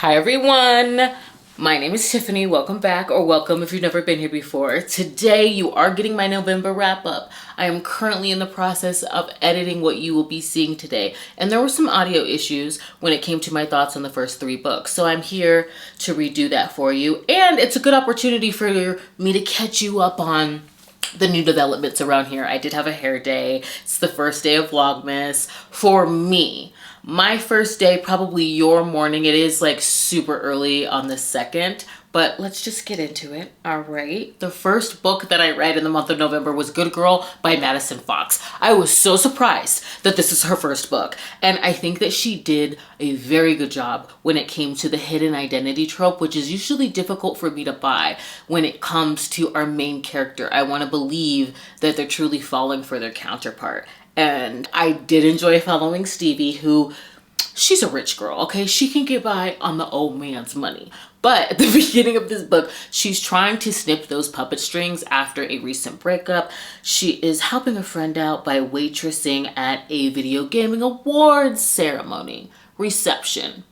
Hi everyone, my name is Tiffany. Welcome back, or welcome if you've never been here before. Today you are getting my November wrap up. I am currently in the process of editing what you will be seeing today, and there were some audio issues when it came to my thoughts on the first 3 books, so I'm here to redo that for you, and it's a good opportunity for me to catch you up on the new developments around here. I did have a hair day. It's the first day of Vlogmas for me. My first day, probably your morning. It is like super early on the 2nd, but let's just get into it. All right. The first book that I read in the month of November was Good Girl by Madison Fox. I was so surprised that this is her first book, and I think that she did a very good job when it came to the hidden identity trope, which is usually difficult for me to buy when it comes to our main character. I want to believe that they're truly falling for their counterpart. And I did enjoy following Stevie, who, she's a rich girl, okay? She can get by on the old man's money. But at the beginning of this book, she's trying to snip those puppet strings after a recent breakup. She is helping a friend out by waitressing at a video gaming awards ceremony reception.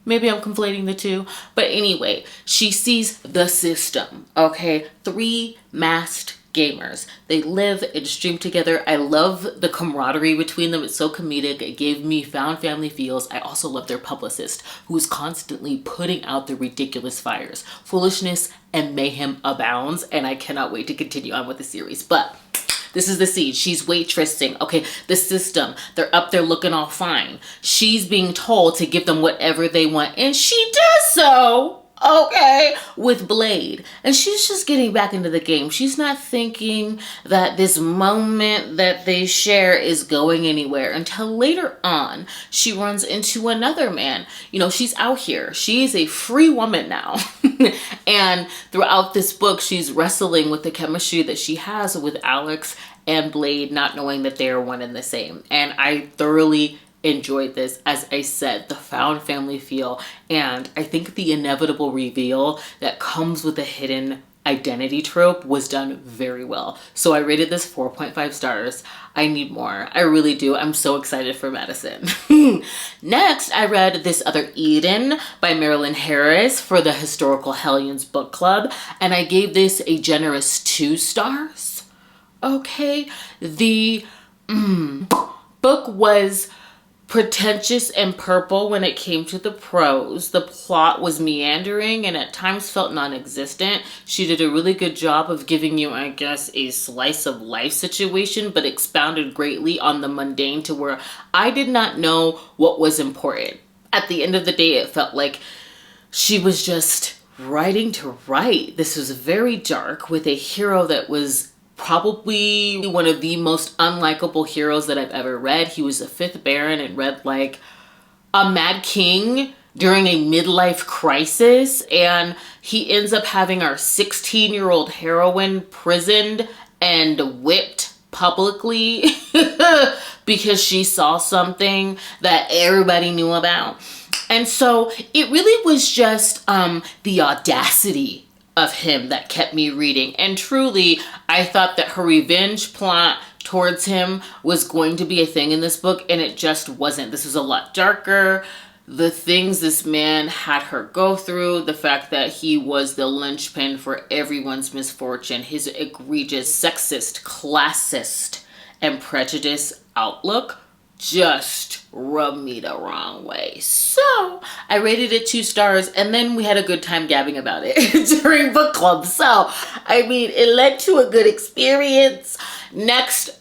Maybe I'm conflating the two. But anyway, she sees the system, okay? 3 masked gamers. They live and stream together. I love the camaraderie between them. It's so comedic. It gave me found family feels. I also love their publicist, who is constantly putting out the ridiculous fires. Foolishness and mayhem abounds, and I cannot wait to continue on with the series. But this is the scene. She's waitressing. Okay, the system. They're up there looking all fine. She's being told to give them whatever they want, and she does so. Okay, with Blade. And she's just getting back into the game. She's not thinking that this moment that they share is going anywhere until later on she runs into another man. You know, she's out here. She is a free woman now. And throughout this book, she's wrestling with the chemistry that she has with Alex and Blade, not knowing that they are one and the same. And I thoroughly enjoyed this. As I said, the found family feel, and I think the inevitable reveal that comes with a hidden identity trope was done very well. So I rated this 4.5 stars. I need more. I really do. I'm so excited for Madison. Next, I read This Other Eden by Marilyn Harris for the Historical Hellions book club, and I gave this a generous 2 stars. Okay, the book was pretentious and purple when it came to the prose. The plot was meandering and at times felt non-existent. She did a really good job of giving you, I guess, a slice of life situation, but expounded greatly on the mundane to where I did not know what was important. At the end of the day, it felt like she was just writing to write. This was very dark with a hero that was probably one of the most unlikable heroes that I've ever read. He was a 5th Baron and read like a mad king during a midlife crisis, and he ends up having our 16-year-old heroine prisoned and whipped publicly because she saw something that everybody knew about. And so it really was just the audacity of him that kept me reading. And truly, I thought that her revenge plot towards him was going to be a thing in this book, and it just wasn't. This was a lot darker. The things this man had her go through, the fact that he was the linchpin for everyone's misfortune, his egregious sexist, classist, and prejudiced outlook just rubbed me the wrong way. So I rated it 2 stars, and then we had a good time gabbing about it during book club. So, I mean, it led to a good experience. Next,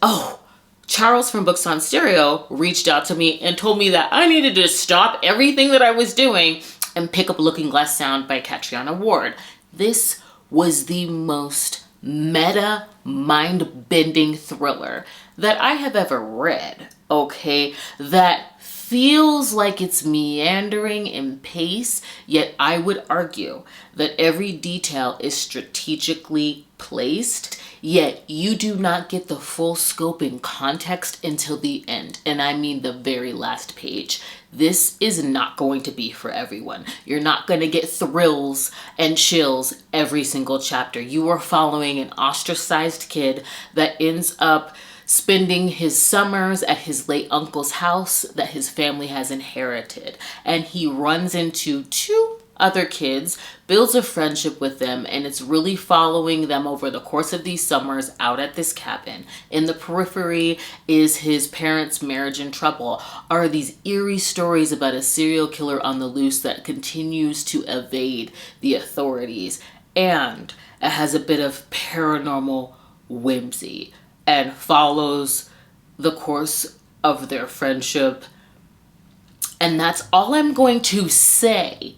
Charles from Books on Stereo reached out to me and told me that I needed to stop everything that I was doing and pick up Looking Glass Sound by Catriona Ward. This was the most meta, mind-bending thriller that I have ever read. Okay, that feels like it's meandering in pace, yet I would argue that every detail is strategically placed, yet you do not get the full scope and context until the end, and I mean the very last page. This is not going to be for everyone. You're not going to get thrills and chills every single chapter. You are following an ostracized kid that ends up spending his summers at his late uncle's house that his family has inherited. And he runs into two other kids, builds a friendship with them, and it's really following them over the course of these summers out at this cabin. In the periphery is his parents' marriage in trouble, are these eerie stories about a serial killer on the loose that continues to evade the authorities, and it has a bit of paranormal whimsy and follows the course of their friendship. And that's all I'm going to say.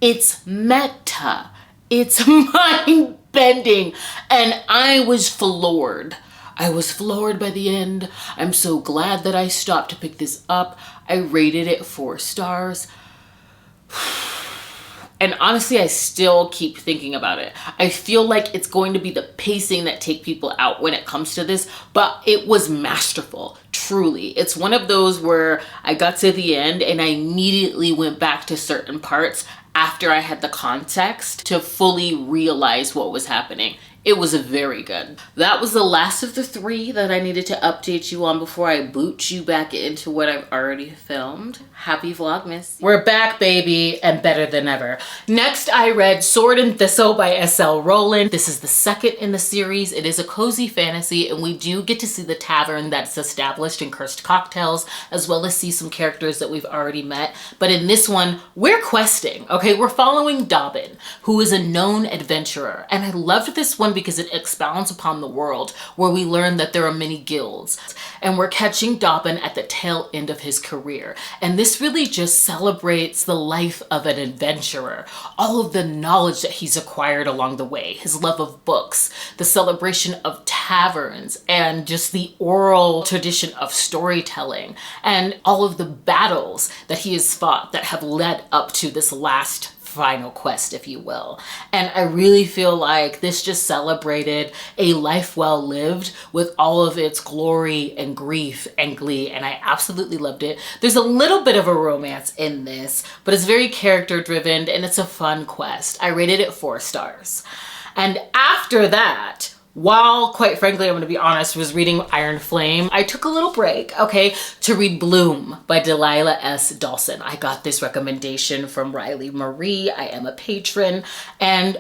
It's meta. It's mind-bending. And I was floored. I was floored by the end. I'm so glad that I stopped to pick this up. I rated it 4 stars. And honestly, I still keep thinking about it. I feel like it's going to be the pacing that take people out when it comes to this, but it was masterful, truly. It's one of those where I got to the end and I immediately went back to certain parts after I had the context to fully realize what was happening. It was very good. That was the last of the 3 that I needed to update you on before I boot you back into what I've already filmed. Happy Vlogmas. We're back, baby, and better than ever. Next, I read Sword and Thistle by S.L. Rowland. This is the second in the series. It is a cozy fantasy, and we do get to see the tavern that's established in Cursed Cocktails, as well as see some characters that we've already met. But in this one, we're questing, okay? We're following Dobbin, who is a known adventurer. And I loved this one because it expounds upon the world, where we learn that there are many guilds. And we're catching Dobbin at the tail end of his career. And this really just celebrates the life of an adventurer, all of the knowledge that he's acquired along the way, his love of books, the celebration of taverns, and just the oral tradition of storytelling, and all of the battles that he has fought that have led up to this last final quest, if you will. And I really feel like this just celebrated a life well lived with all of its glory and grief and glee, and I absolutely loved it. There's a little bit of a romance in this, but it's very character driven and it's a fun quest. I rated it 4 stars. And after that, while, quite frankly, I'm going to be honest, was reading Iron Flame, I took a little break, okay, to read Bloom by Delilah S. Dawson. I got this recommendation from Riley Marie. I am a patron. And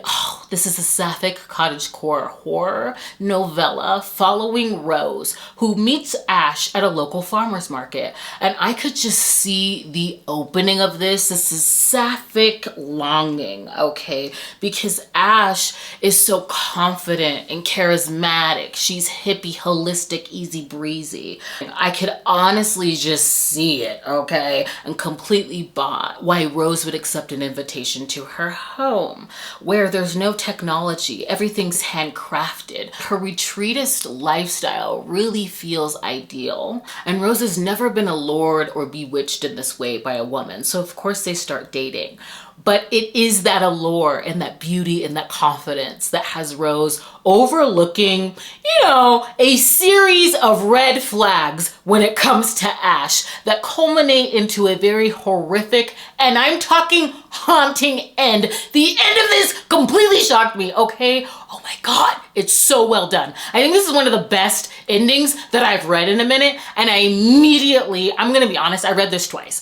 this is a sapphic cottagecore horror novella following Rose, who meets Ash at a local farmer's market. And I could just see the opening of this. This is sapphic longing, okay, because Ash is so confident and charismatic. She's hippie, holistic, easy breezy. I could honestly just see it, okay, and completely bought why Rose would accept an invitation to her home, where there's no technology, everything's handcrafted. Her retreatist lifestyle really feels ideal, and Rose has never been allured or bewitched in this way by a woman, so of course they start dating. But it is that allure and that beauty and that confidence that has Rose overlooking, a series of red flags when it comes to Ash that culminate into a very horrific, and I'm talking haunting end. The end of this completely shocked me, okay? Oh my God, it's so well done. I think this is one of the best endings that I've read in a minute, and I'm gonna be honest, I read this twice.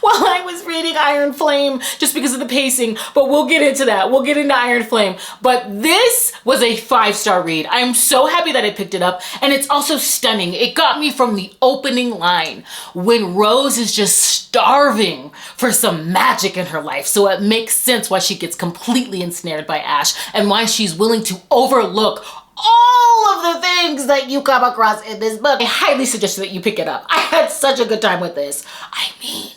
While I was reading Iron Flame, just because of the pacing, but we'll get into that. We'll get into Iron Flame. But this was a 5-star read. I'm so happy that I picked it up, and it's also stunning. It got me from the opening line when Rose is just starving for some magic in her life. So it makes sense why she gets completely ensnared by Ash and why she's willing to overlook all of the things that you come across in this book. I highly suggest that you pick it up. I had such a good time with this. I mean,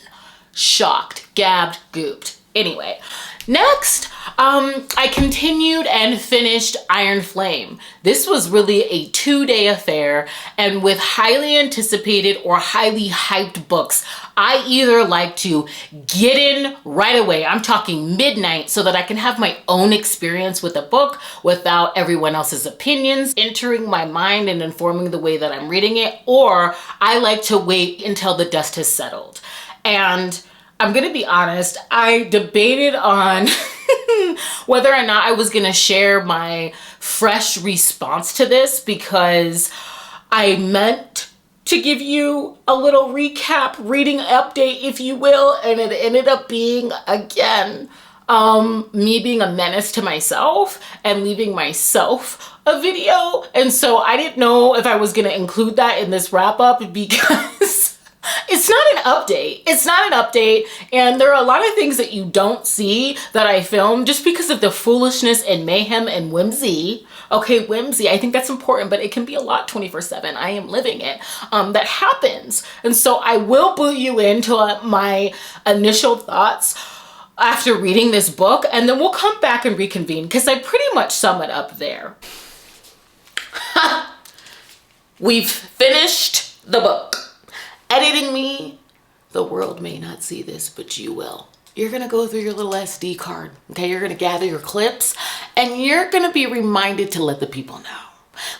shocked, gabbed, gooped. Anyway, next, I continued and finished Iron Flame. This was really a 2-day affair, and with highly anticipated or highly hyped books, I either like to get in right away, I'm talking midnight, so that I can have my own experience with a book without everyone else's opinions entering my mind and informing the way that I'm reading it, or I like to wait until the dust has settled. And I'm gonna be honest, I debated on whether or not I was going to share my fresh response to this, because I meant to give you a little recap, reading update, if you will, and it ended up being, again, me being a menace to myself and leaving myself a video. And so I didn't know if I was going to include that in this wrap up, because it's not an update. It's not an update. And there are a lot of things that you don't see that I filmed just because of the foolishness and mayhem and whimsy. Okay, whimsy, I think that's important, but it can be a lot 24/7. I am living it. That happens. And so I will boot you into my initial thoughts after reading this book, and then we'll come back and reconvene, because I pretty much sum it up there. We've finished the book. Editing me, the world may not see this, but you will. You're gonna go through your little SD card, okay? You're gonna gather your clips, and you're gonna be reminded to let the people know.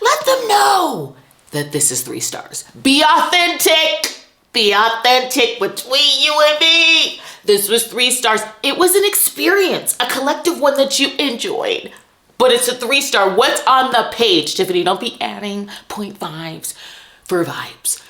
Let them know that this is 3 stars. Be authentic! Be authentic between you and me. This was 3 stars. It was an experience, a collective one that you enjoyed. But it's a 3-star. What's on the page, Tiffany? Don't be adding 0.5s for vibes.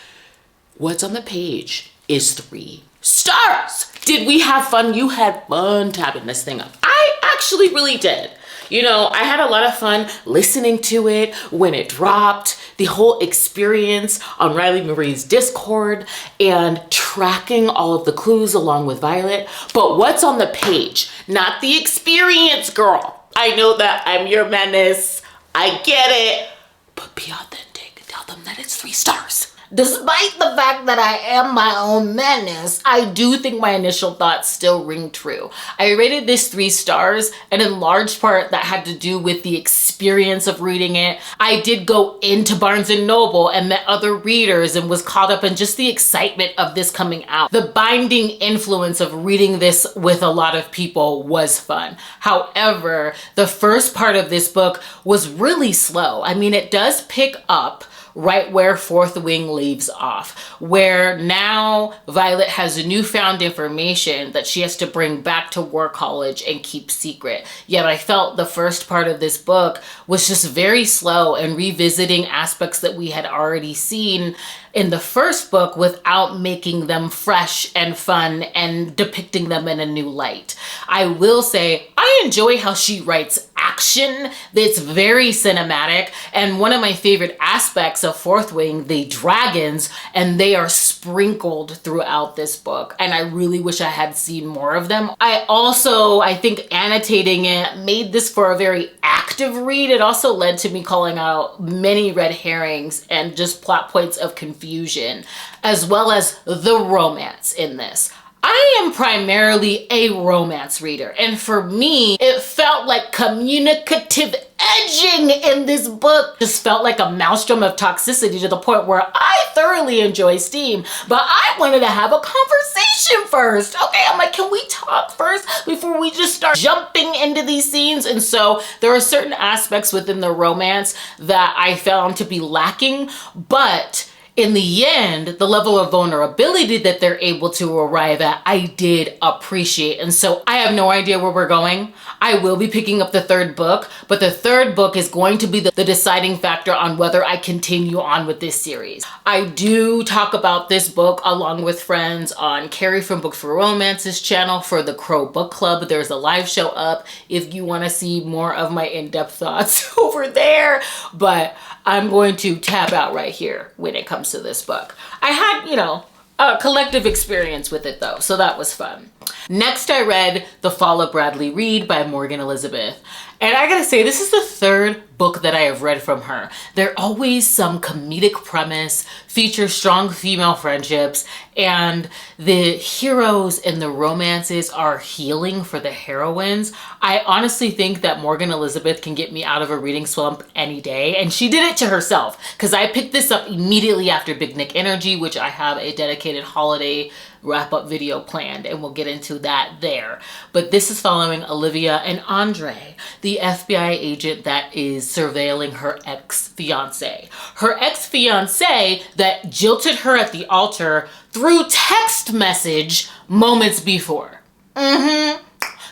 What's on the page is 3 stars. Did we have fun? You had fun tapping this thing up. I actually really did. You know, I had a lot of fun listening to it when it dropped, the whole experience on Riley Marie's Discord, and tracking all of the clues along with Violet. But what's on the page? Not the experience, girl. I know that I'm your menace. I get it. But be authentic. Tell them that it's 3 stars. Despite the fact that I am my own menace, I do think my initial thoughts still ring true. I rated this 3 stars, and in large part that had to do with the experience of reading it. I did go into Barnes & Noble and met other readers and was caught up in just the excitement of this coming out. The binding influence of reading this with a lot of people was fun. However, the first part of this book was really slow. I mean, it does pick up right where Fourth Wing leaves off, where now Violet has newfound information that she has to bring back to War College and keep secret. Yet I felt the first part of this book was just very slow and revisiting aspects that we had already seen in the first book without making them fresh and fun and depicting them in a new light. I will say I enjoy how she writes action that's very cinematic, and one of my favorite aspects of Fourth Wing, the dragons, and they are sprinkled throughout this book, and I really wish I had seen more of them. I think annotating it made this for a very active read. It also led to me calling out many red herrings and just plot points of confusion, as well as the romance in this. I am primarily a romance reader, and for me, it felt like communicative edging in this book just felt like a maelstrom of toxicity, to the point where I thoroughly enjoy steam, but I wanted to have a conversation first. Okay, I'm like, can we talk first before we just start jumping into these scenes? And so there are certain aspects within the romance that I found to be lacking, but in the end, the level of vulnerability that they're able to arrive at, I did appreciate. And so I have no idea where we're going. I will be picking up the 3rd book, but the 3rd book is going to be the deciding factor on whether I continue on with this series. I do talk about this book along with friends on Carrie from Books for Romance's channel for the Crow Book Club. There's a live show up if you want to see more of my in-depth thoughts over there, but I'm going to tap out right here when it comes to this book. I had, a collective experience with it though, so that was fun. Next, I read The Fall of Bradley Reid by Morgan Elizabeth. And I gotta say, this is the 3rd book that I have read from her. They're always some comedic premise, feature strong female friendships, and the heroes and the romances are healing for the heroines. I honestly think that Morgan Elizabeth can get me out of a reading slump any day, and she did it to herself, because I picked this up immediately after Big Nick Energy, which I have a dedicated holiday wrap-up video planned, and we'll get into that there. But this is following Olivia and Andre, the FBI agent that is surveilling her ex-fiance. Her ex-fiance that jilted her at the altar through text message moments before.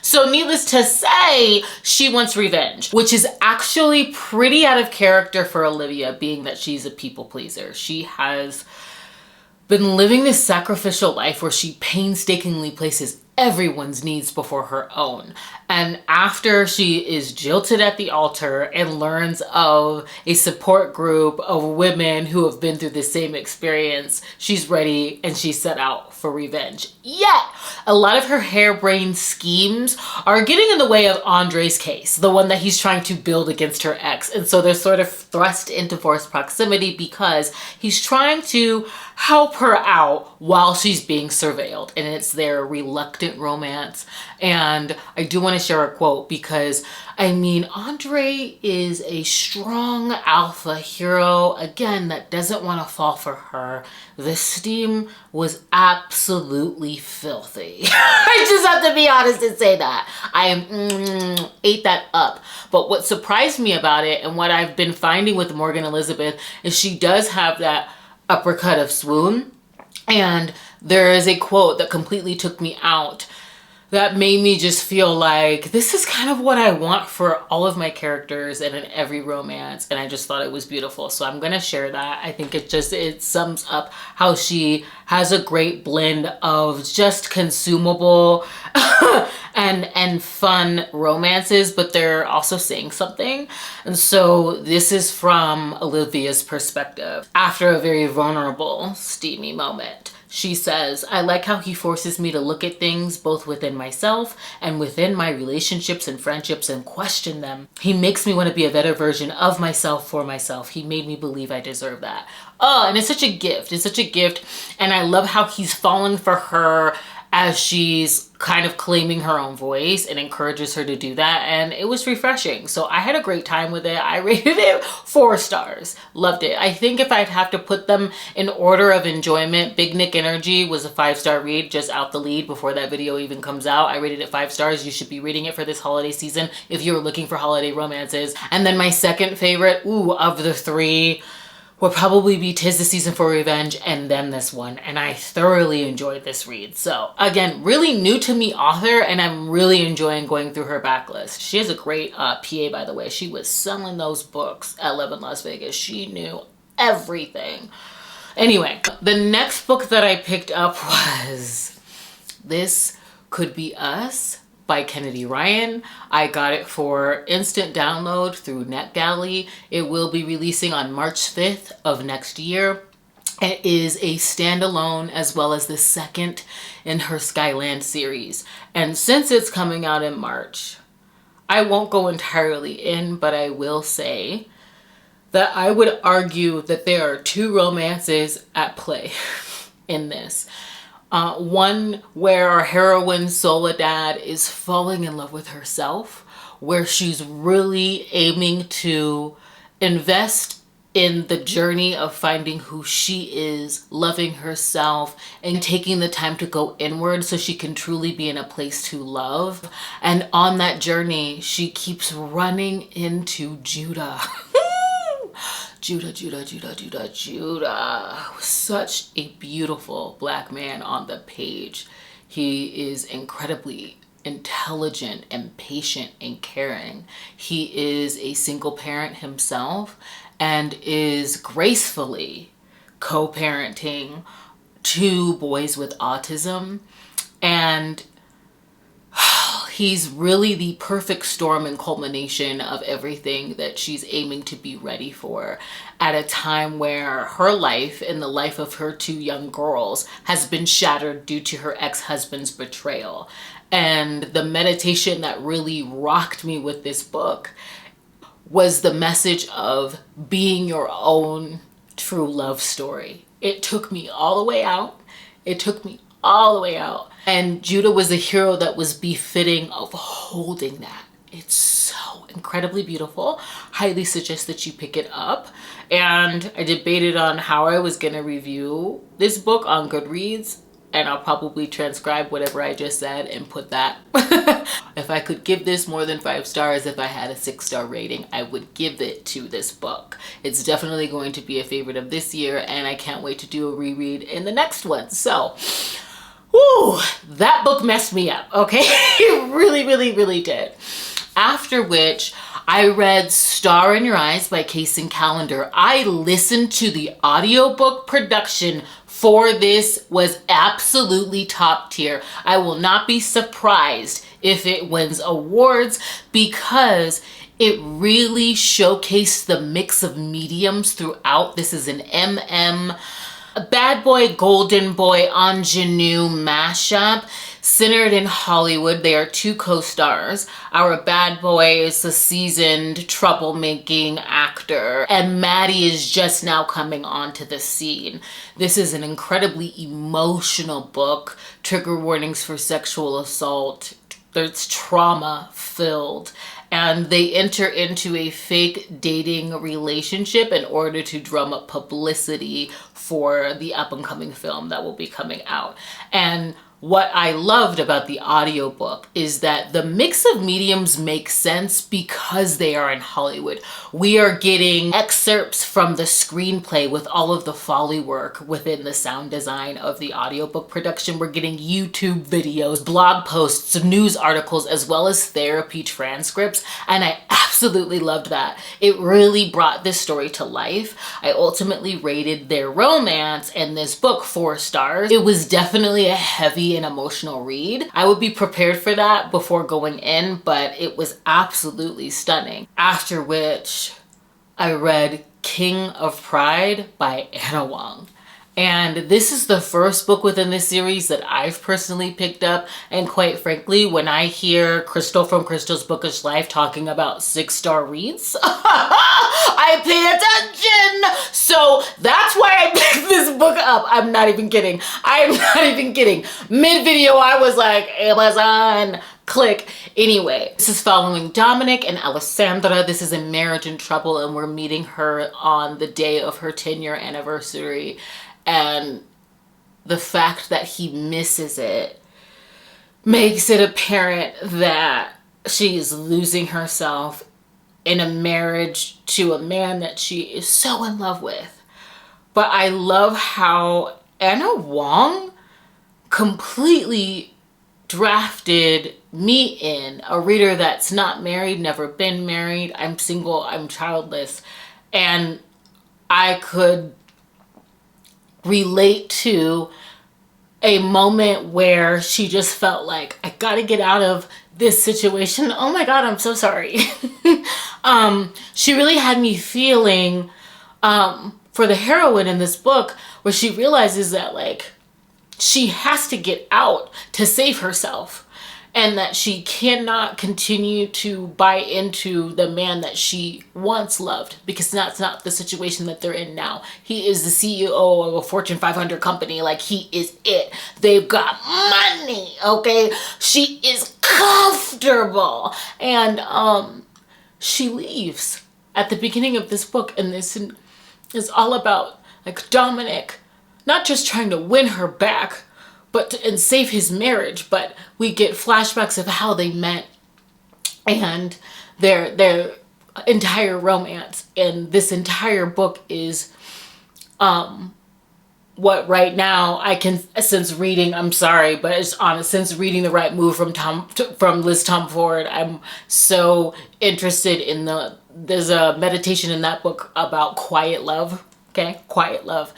So needless to say, she wants revenge, which is actually pretty out of character for Olivia, being that she's a people pleaser. She has been living this sacrificial life where she painstakingly places everyone's needs before her own. And after she is jilted at the altar and learns of a support group of women who have been through the same experience, she's ready and she's set out for revenge. Yet, a lot of her harebrained schemes are getting in the way of Andre's case, the one that he's trying to build against her ex. And so they're sort of thrust into forced proximity because he's trying to help her out while she's being surveilled. And it's their reluctant romance. And I do want to share a quote because, I mean, Andre is a strong alpha hero, again, that doesn't want to fall for her. The steam was absolutely filthy. I just have to be honest and say that. I ate that up. But what surprised me about it, and what I've been finding with Morgan Elizabeth, is she does have that uppercut of swoon. And there is a quote that completely took me out that made me just feel like this is kind of what I want for all of my characters and in every romance. And I just thought it was beautiful. So I'm going to share that. I think it sums up how she has a great blend of just consumable and fun romances, but they're also saying something. And so this is from Olivia's perspective after a very vulnerable, steamy moment. She says, I like how he forces me to look at things both within myself and within my relationships and friendships and question them. He makes me want to be a better version of myself for myself. He made me believe I deserve that. Oh, and it's such a gift. It's such a gift. And I love how he's falling for her as she's kind of claiming her own voice and encourages her to do that. And it was refreshing. So I had a great time with it. I rated it 4 stars. Loved it. I think if I'd have to put them in order of enjoyment, Big Nick Energy was a 5-star read, just out the lead before that video even comes out. I rated it 5 stars. You should be reading it for this holiday season if you're looking for holiday romances. And then my second favorite, of the 3, would probably be 'Tis the Season for Revenge and then this one. And I thoroughly enjoyed this read. So again, really new to me author, and I'm really enjoying going through her backlist. She has a great PA, by the way. She was selling those books at Love in Las Vegas. She knew everything. Anyway, the next book that I picked up was This Could Be Us by Kennedy Ryan. I got it for instant download through NetGalley. It will be releasing on March 5th of next year. It is a standalone as well as the second in her Skyland series. And since it's coming out in March, I won't go entirely in, but I will say that I would argue that there are 2 romances at play in this. One where our heroine Soledad is falling in love with herself, where she's really aiming to invest in the journey of finding who she is, loving herself, and taking the time to go inward so she can truly be in a place to love. And on that journey, she keeps running into Judah. Judah. Such a beautiful Black man on the page. He is incredibly intelligent and patient and caring. He is a single parent himself and is gracefully co-parenting 2 boys with autism. And he's really the perfect storm and culmination of everything that she's aiming to be ready for at a time where her life and the life of her 2 young girls has been shattered due to her ex-husband's betrayal. And the meditation that really rocked me with this book was the message of being your own true love story. It took me all the way out. And Judah was a hero that was befitting of holding that. It's so incredibly beautiful. Highly suggest that you pick it up. And I debated on how I was going to review this book on Goodreads. And I'll probably transcribe whatever I just said and put that. If I could give this more than 5 stars, if I had a 6-star rating, I would give it to this book. It's definitely going to be a favorite of this year, and I can't wait to do a reread in the next one. So Whew, that book messed me up, okay? It really, really, really did. After which, I read Star in Your Eyes by Kacen Callender. I listened to the audiobook production for this, was absolutely top tier. I will not be surprised if it wins awards because it really showcased the mix of mediums throughout. This is an bad boy, golden boy, ingenue mashup centered in Hollywood. They are two co-stars. Our bad boy is a seasoned troublemaking actor, and Maddie is just now coming onto the scene. This is an incredibly emotional book. Trigger warnings for sexual assault. It's trauma filled. And they enter into a fake dating relationship in order to drum up publicity for the up and coming film that will be coming out. And what I loved about the audiobook is that the mix of mediums makes sense because they are in Hollywood. We are getting excerpts from the screenplay with all of the Foley work within the sound design of the audiobook production. We're getting YouTube videos, blog posts, news articles, as well as therapy transcripts. And I absolutely loved that. It really brought this story to life. I ultimately rated their romance and this book 4 stars. It was definitely a heavy and emotional read. I would be prepared for that before going in, but it was absolutely stunning. After which I read King of Pride by Huang. And this is the first book within this series that I've personally picked up. And quite frankly, when I hear Crystal from Crystal's Bookish Life talking about 6-star reads, I pay attention. So that's why I picked this book up. I'm not even kidding. I'm not even kidding. Mid-video, I was like, Amazon, click. Anyway, this is following Dominic and Alessandra. This is a marriage in trouble, and we're meeting her on the day of her 10-year anniversary. And the fact that he misses it makes it apparent that she is losing herself in a marriage to a man that she is so in love with. But I love how Huang completely drafted me in, a reader that's not married, never been married, I'm single, I'm childless, and I could relate to a moment where she just felt like, I gotta get out of this situation. Oh my God, I'm so sorry. She really had me feeling for the heroine in this book, where she realizes that like she has to get out to save herself, and that she cannot continue to buy into the man that she once loved, because that's not the situation that they're in now. He is the CEO of a Fortune 500 company. Like, he is it. They've got money, okay? She is comfortable. And she leaves at the beginning of this book, and this is all about like Dominic not just trying to win her back, and save his marriage, but we get flashbacks of how they met and their entire romance. And this entire book is what right now I can, since reading, I'm sorry, but it's honest, since reading The Right Move from Liz Tom Ford, I'm so interested in there's a meditation in that book about quiet love, okay? Quiet love.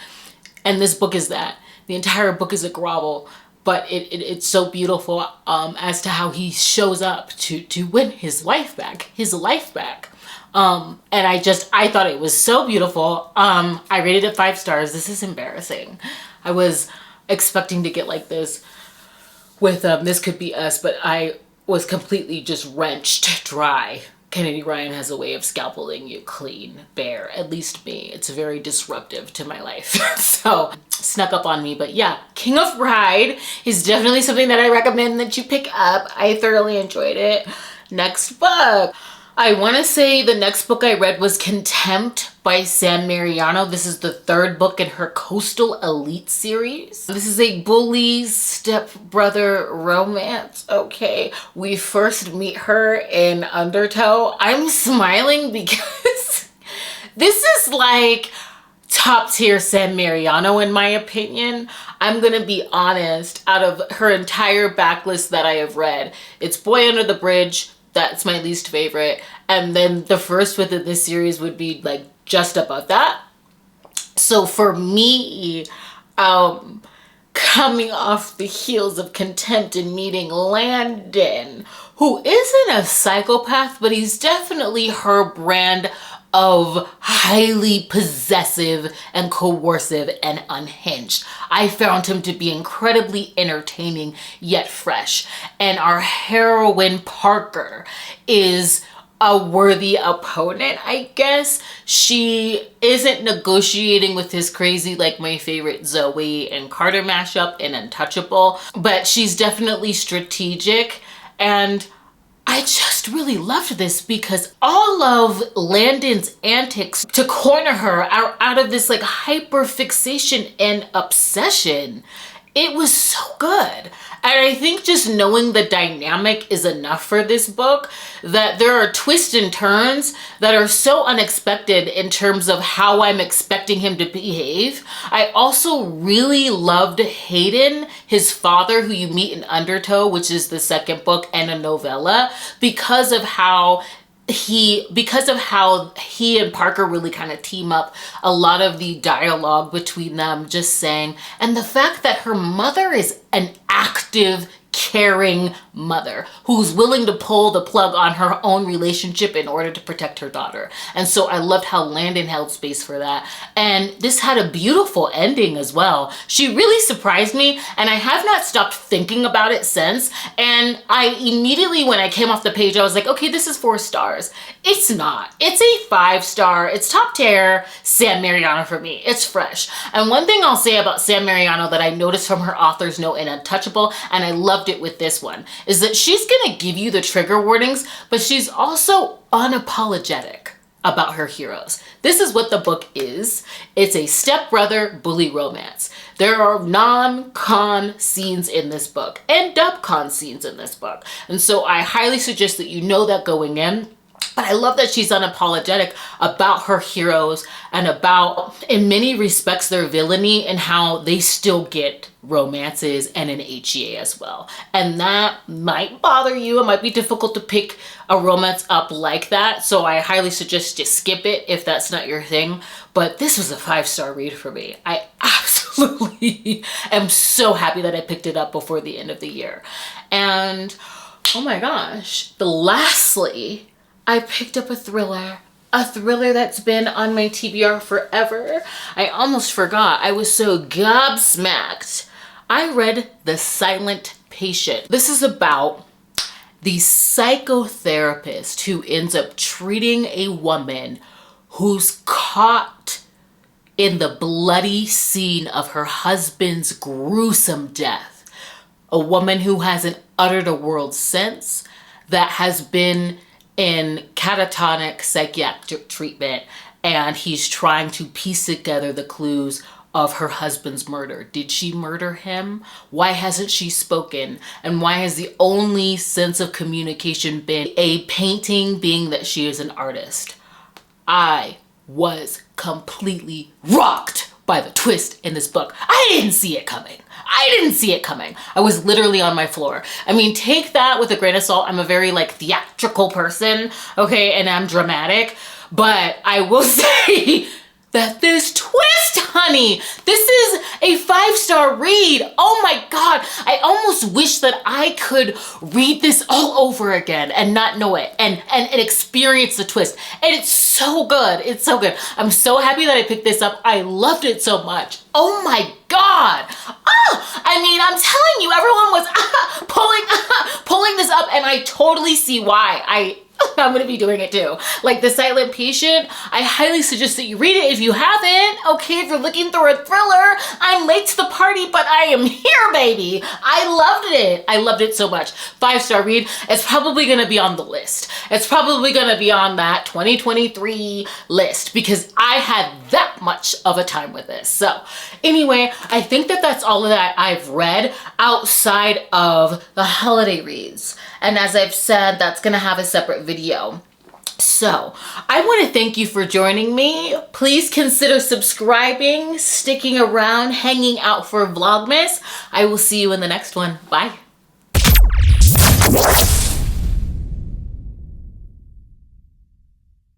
And this book is that. The entire book is a grovel, but it's so beautiful as to how he shows up to win his life back. And I thought it was so beautiful. I rated it 5 stars. This is embarrassing. I was expecting to get like this with This Could Be Us, but I was completely just wrenched dry. Kennedy Ryan has a way of scalpeling you clean, bare, at least me. It's very disruptive to my life. So snuck up on me. But yeah, King of Pride is definitely something that I recommend that you pick up. I thoroughly enjoyed it. Next book. I want to say the next book I read was Contempt by Sam Mariano. This is the 3rd book in her Coastal Elite series. This is a bully stepbrother romance. Okay, we first meet her in Undertow. I'm smiling because this is like top tier Sam Mariano in my opinion. I'm gonna be honest, out of her entire backlist that I have read, it's Boy Under the Bridge, that's my least favorite, and then the first within this series would be like just above that. So for me, coming off the heels of Contempt and meeting Landon, who isn't a psychopath, but he's definitely her brand of highly possessive and coercive and unhinged. I found him to be incredibly entertaining yet fresh. And our heroine Parker is a worthy opponent, I guess. She isn't negotiating with his crazy, like my favorite Zoe and Carter mashup in Untouchable, but she's definitely strategic. And I just really loved this because all of Landon's antics to corner her out of this like hyper fixation and obsession, it was so good. And I think just knowing the dynamic is enough for this book, that there are twists and turns that are so unexpected in terms of how I'm expecting him to behave. I also really loved Hayden, his father, who you meet in Undertow, which is the second book and a novella, because of how he and Parker really kind of team up. A lot of the dialogue between them just saying, and the fact that her mother is an active, caring mother who's willing to pull the plug on her own relationship in order to protect her daughter. And so I loved how Landon held space for that. And this had a beautiful ending as well. She really surprised me, and I have not stopped thinking about it since. And I immediately, when I came off the page, I was like, okay, this is 4 stars. It's not. It's a 5-star. It's top tier Sam Mariano for me. It's fresh. And one thing I'll say about Sam Mariano that I noticed from her author's note in Untouchable, and I loved it with this one, is that she's gonna give you the trigger warnings, but she's also unapologetic about her heroes. This is what the book is. It's a stepbrother bully romance. There are non-con scenes in this book and dub-con scenes in this book. And so I highly suggest that you know that going in. But I love that she's unapologetic about her heroes and about, in many respects, their villainy and how they still get romances and an HEA as well. And that might bother you. It might be difficult to pick a romance up like that. So I highly suggest just skip it if that's not your thing. But this was a 5-star read for me. I absolutely am so happy that I picked it up before the end of the year. And oh my gosh, lastly, I picked up a thriller that's been on my TBR forever. I almost forgot. I was so gobsmacked. I read The Silent Patient. This is about the psychotherapist who ends up treating a woman who's caught in the bloody scene of her husband's gruesome death. A woman who hasn't uttered a word since, that has been in catatonic psychiatric treatment, and he's trying to piece together the clues of her husband's murder. Did she murder him? Why hasn't she spoken? And why has the only sense of communication been a painting, being that she is an artist? I was completely rocked by the twist in this book. I didn't see it coming. I was literally on my floor. I mean, take that with a grain of salt. I'm a very like theatrical person, okay, and I'm dramatic, but I will say that this twist, honey, this is a 5-star read. Oh my God. I almost wish that I could read this all over again and not know it and experience the twist. And it's so good. It's so good. I'm so happy that I picked this up. I loved it so much. Oh my God. I mean, I'm telling you, everyone was pulling this up, and I totally see why. I'm gonna be doing it too. Like The Silent Patient, I highly suggest that you read it if you haven't. Okay, if you're looking for a thriller, I'm late to the party, but I am here, baby. I loved it. I loved it so much. 5-star read. It's probably gonna be on the list. It's probably gonna be on that 2023 list because I had that much of a time with this. So anyway, I think that that's all that I've read outside of the holiday reads. And as I've said, that's gonna have a separate video. So I want to thank you for joining me. Please consider subscribing, sticking around, hanging out for Vlogmas. I will see you in the next one. Bye.